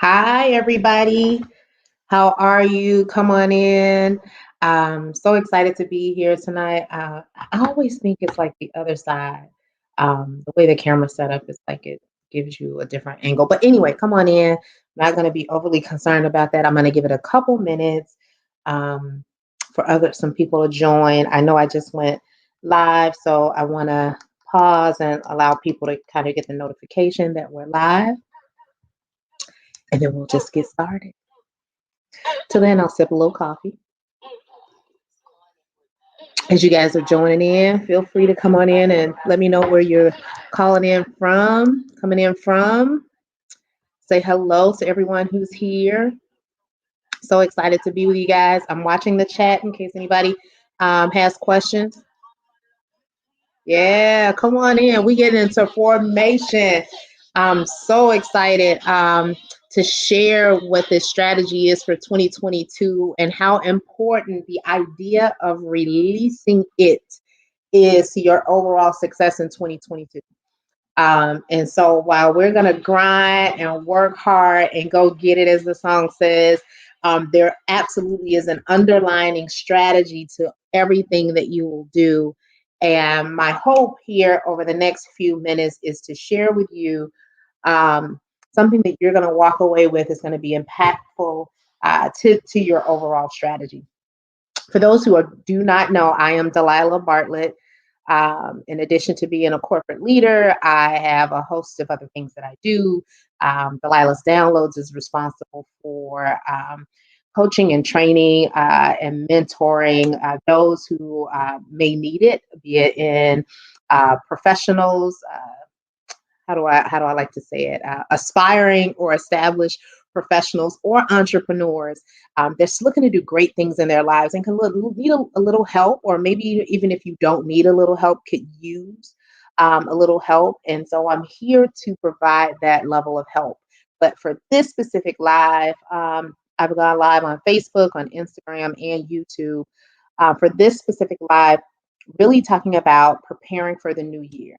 Hi, everybody. How are you? Come on in. So excited to be here tonight. I always think it's like the other side. The way the camera's set up is like it gives you a different angle. But anyway, come on in. I'm not going to be overly concerned about that. I'm going to give it a couple minutes um, for some people to join. I know I just went live, so I want to pause and allow people to kind of get the notification that we're live, and then we'll just get started. Till then, I'll sip a little coffee. As you guys are joining in, feel free to come on in and let me know where you're calling in from, coming in from. Say hello to everyone who's here. So excited to be with you guys. I'm watching the chat in case anybody has questions. Yeah, come on in. We get into formation. I'm so excited to share what this strategy is for 2022 and how important the idea of releasing it is to your overall success in 2022. And so while we're going to grind and work hard and go get it, as the song says, there absolutely is an underlining strategy to everything that you will do. And my hope here over the next few minutes is to share with you something that you're going to walk away with is going to be impactful to your overall strategy. For those who do not know, I am Delilah Bartlett. In addition to being a corporate leader, I have a host of other things that I do. Delilah's Downloads is responsible for coaching and training and mentoring those who may need it, be it in professionals. How do I like to say it? Aspiring or established professionals or entrepreneurs that's looking to do great things in their lives and can need a little help, or maybe even if you don't need a little help, could use a little help. And so I'm here to provide that level of help. But for this specific live, I've gone live on Facebook, on Instagram, and YouTube. For this specific live, really talking about preparing for the new year.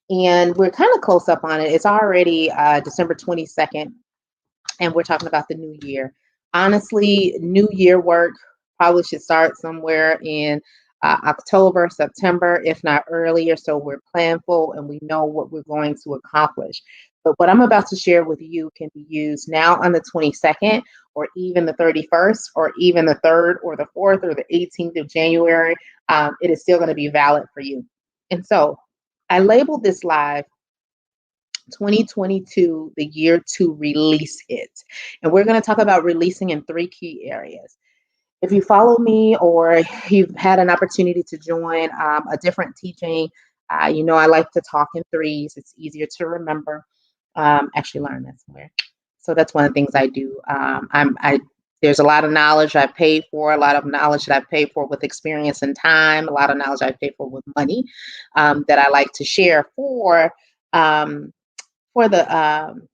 And we're kind of close up on it. It's already December 22nd, and we're talking about the new year. Honestly, new year work probably should start somewhere in October, September, if not earlier. So we're planful and we know what we're going to accomplish. But what I'm about to share with you can be used now on the 22nd, or even the 31st, or even the 3rd, or the 4th, or the 18th of January. It is still going to be valid for you. And so I labeled this live 2022, the year to release it. And we're going to talk about releasing in three key areas. If you follow me or you've had an opportunity to join a different teaching, you know I like to talk in threes. It's easier to remember. Actually learned that somewhere. So that's one of the things I do. There's a lot of knowledge I've paid for, a lot of knowledge that I've paid for with experience and time, a lot of knowledge I've paid for with money that I like to share um, for the um,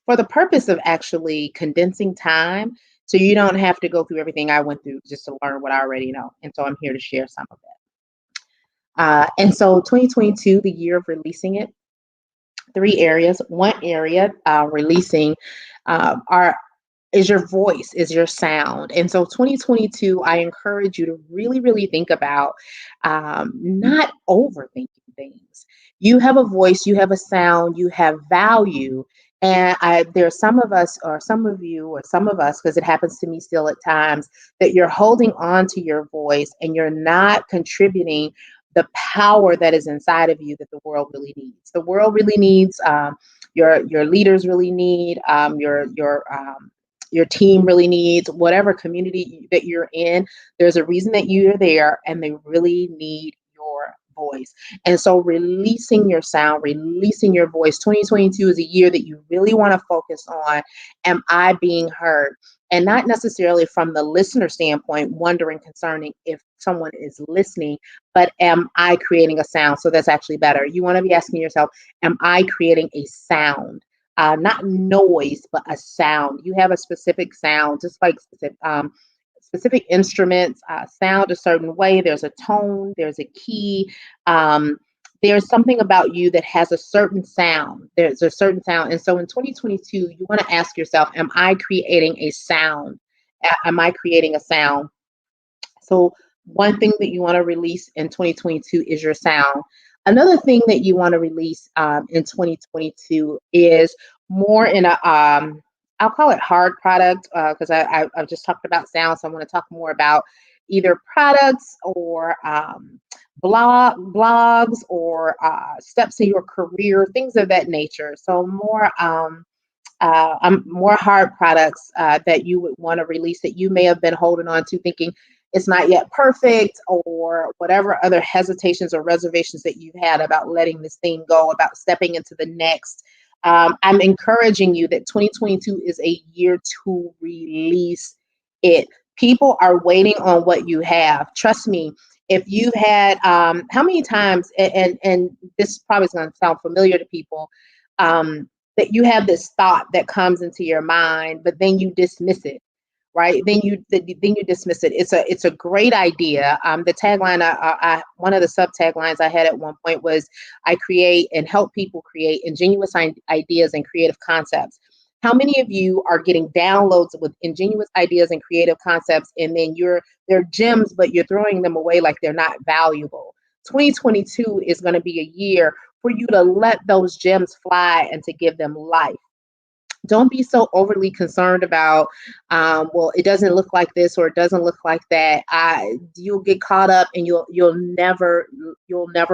for the purpose of actually condensing time, so you don't have to go through everything I went through just to learn what I already know. And so I'm here to share some of that. And so 2022, the year of releasing it, three areas. One area releasing our is your voice, is your sound. And so 2022, I encourage you to really, really think about not overthinking things. You have a voice, you have a sound, you have value. And there's some of us, or some of you, or some of us, because it happens to me still at times, that you're holding on to your voice and you're not contributing the power that is inside of you that the world really needs. The world really needs your leaders really need your team really needs, whatever community that you're in, there's a reason that you're there and they really need your voice. And so releasing your sound, releasing your voice, 2022 is a year that you really want to focus on. Am I being heard? And not necessarily from the listener standpoint, wondering concerning if someone is listening, but am I creating a sound? So that's actually better. You want to be asking yourself, am I creating a sound? Not noise, but a sound. You have a specific sound, just like specific instruments sound a certain way. There's a tone, there's a key, um, there's something about you that has a certain sound. There's a certain sound. And so in 2022, you want to ask yourself, am I creating a sound? Am I creating a sound? So one thing that you want to release in 2022 is your sound. Another thing that you want to release in 2022 is more in a I'll call it hard product because I've just talked about sound, so I want to talk more about either products or blogs or steps in your career, things of that nature. So more hard products that you would want to release that you may have been holding on to thinking it's not yet perfect or whatever other hesitations or reservations that you've had about letting this thing go, about stepping into the next. I'm encouraging you that 2022 is a year to release it. People are waiting on what you have. Trust me, if you've had, how many times, and this probably is going to sound familiar to people, that you have this thought that comes into your mind, but then you dismiss it, right? Then you dismiss it. It's a great idea. The tagline, one of the sub taglines I had at one point was, "I create and help people create ingenuous ideas and creative concepts." How many of you are getting downloads with ingenuous ideas and creative concepts, and then they're gems, but you're throwing them away like they're not valuable? 2022 is going to be a year for you to let those gems fly and to give them life. Don't be so overly concerned about, well, it doesn't look like this or it doesn't look like that. You'll get caught up and you'll never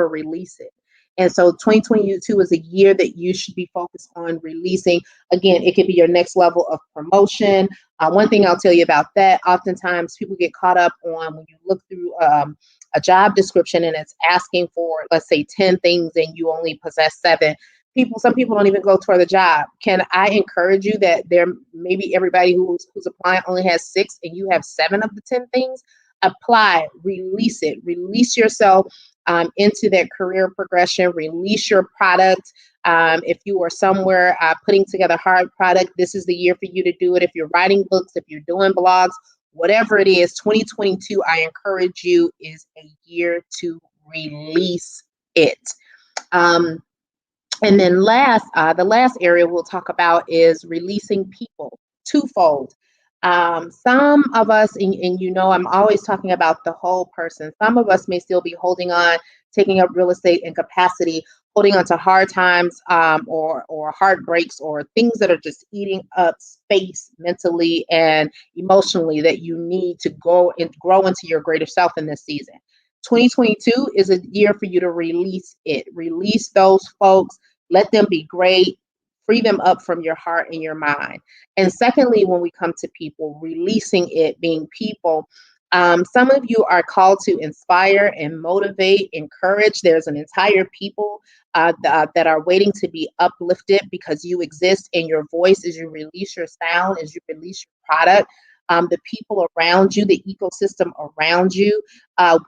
release it. And so 2022 is a year that you should be focused on releasing. Again, it could be your next level of promotion. One thing I'll tell you about that, oftentimes people get caught up on when you look through a job description and it's asking for, let's say, 10 things and you only possess 7. Some people don't even go toward the job. Can I encourage you that there maybe everybody who's applying only has 6 and you have 7 of the 10 things? Apply, release it, release yourself into that career progression, release your product. If you are somewhere putting together hard product, this is the year for you to do it. If you're writing books, if you're doing blogs, whatever it is, 2022, I encourage you, is a year to release it. And then the last area we'll talk about is releasing people, twofold. Some of us, and I'm always talking about the whole person. Some of us may still be holding on, taking up real estate and capacity, holding on to hard times or heartbreaks or things that are just eating up space mentally and emotionally that you need to go and grow into your greater self in this season. 2022 is a year for you to release it. Release those folks. Let them be great. Free them up from your heart and your mind. And secondly, when we come to people, releasing it, being people, some of you are called to inspire and motivate, encourage. There's an entire people that are waiting to be uplifted because you exist, and your voice, as you release your sound, as you release your product, the people around you, the ecosystem around you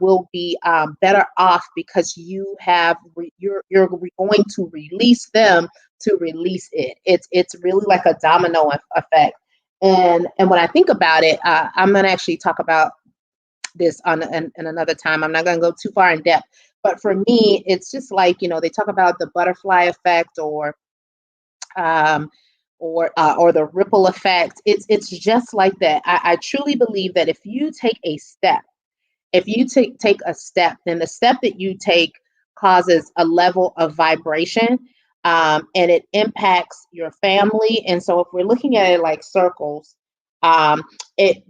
will be better off because you're going to release them to release it. It's really like a domino effect. And when I think about it, I'm going to actually talk about this in another time. I'm not going to go too far in depth. But for me, it's just like, they talk about the butterfly effect or the ripple effect. It's just like that. I truly believe that if you take a step, then the step that you take causes a level of vibration, and it impacts your family. And so if we're looking at it like circles,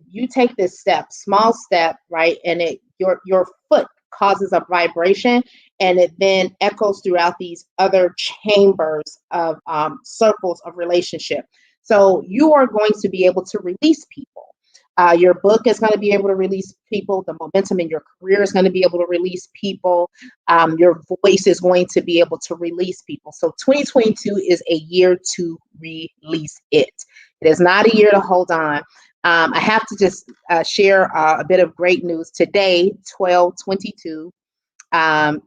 you take this step, small step, right, and your foot causes a vibration, and it then echoes throughout these other chambers of circles of relationship. So you are going to be able to release people. Your book is going to be able to release people. The momentum in your career is going to be able to release people. Your voice is going to be able to release people. So 2022 is a year to release it. It is not a year to hold on. I have to just share a bit of great news. Today, 12/22,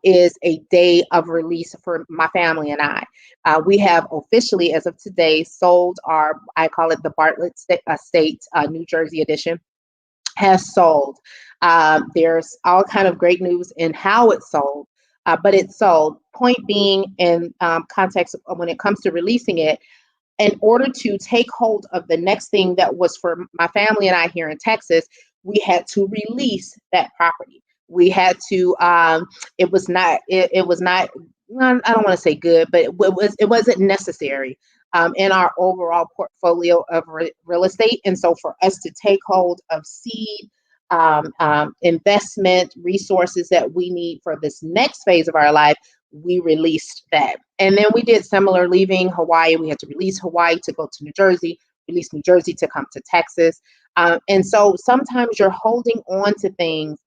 is a day of release for my family and I. We have officially, as of today, sold I call it the Bartlett Estate, New Jersey edition, has sold. There's all kind of great news in how it's sold. but it's sold. Point being, in context of when it comes to releasing it, in order to take hold of the next thing that was for my family and I here in Texas, we had to release that property. We had to. It was not. Well, I don't want to say good, but it wasn't necessary in our overall portfolio of real estate. And so, for us to take hold of seed investment resources that we need for this next phase of our life, we released that. And then we did similar, leaving Hawaii. We had to release Hawaii to go to New Jersey, release New Jersey to come to Texas. And so sometimes you're holding on to things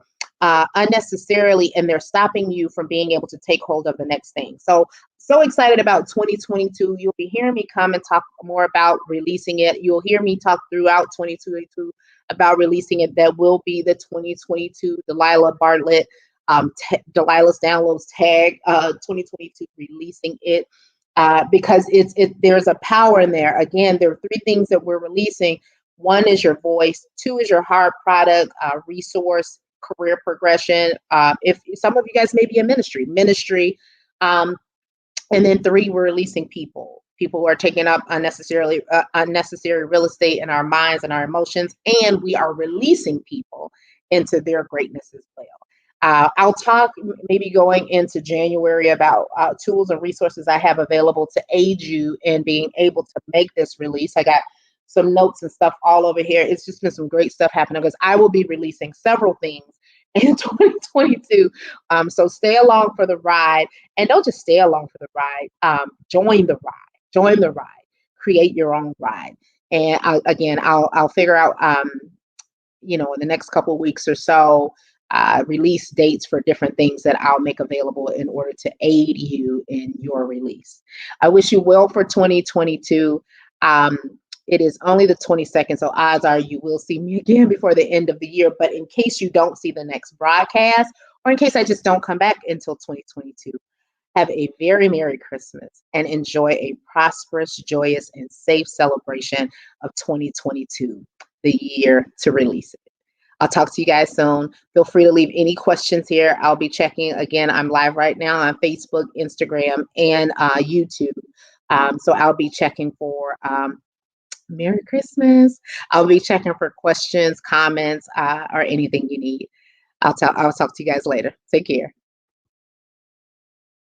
unnecessarily, and they're stopping you from being able to take hold of the next thing. So excited about 2022. You'll be hearing me come and talk more about releasing it. You'll hear me talk throughout 2022 about releasing it. That will be the 2022 Delilah Bartlett Delilah's Downloads tag 2022, releasing it because there's a power in there. Again, there are three things that we're releasing. One is your voice. Two is your hard product, resource, career progression. If some of you guys may be in ministry, and then three, we're releasing people. People who are taking up unnecessary real estate in our minds and our emotions, and we are releasing people into their greatness as well. I'll talk maybe going into January about tools and resources I have available to aid you in being able to make this release. I got some notes and stuff all over here. It's just been some great stuff happening because I will be releasing several things in 2022. So stay along for the ride, and don't just stay along for the ride. Join the ride. Join the ride. Create your own ride. And I'll figure out, in the next couple of weeks or so, release dates for different things that I'll make available in order to aid you in your release. I wish you well for 2022. It is only the 22nd, so odds are you will see me again before the end of the year. But in case you don't see the next broadcast, or in case I just don't come back until 2022, have a very Merry Christmas and enjoy a prosperous, joyous, and safe celebration of 2022, the year to release it. I'll talk to you guys soon. Feel free to leave any questions here. I'll be checking. Again, I'm live right now on Facebook, Instagram, and YouTube. So I'll be checking for Merry Christmas. I'll be checking for questions, comments, or anything you need. I'll talk to you guys later. Take care.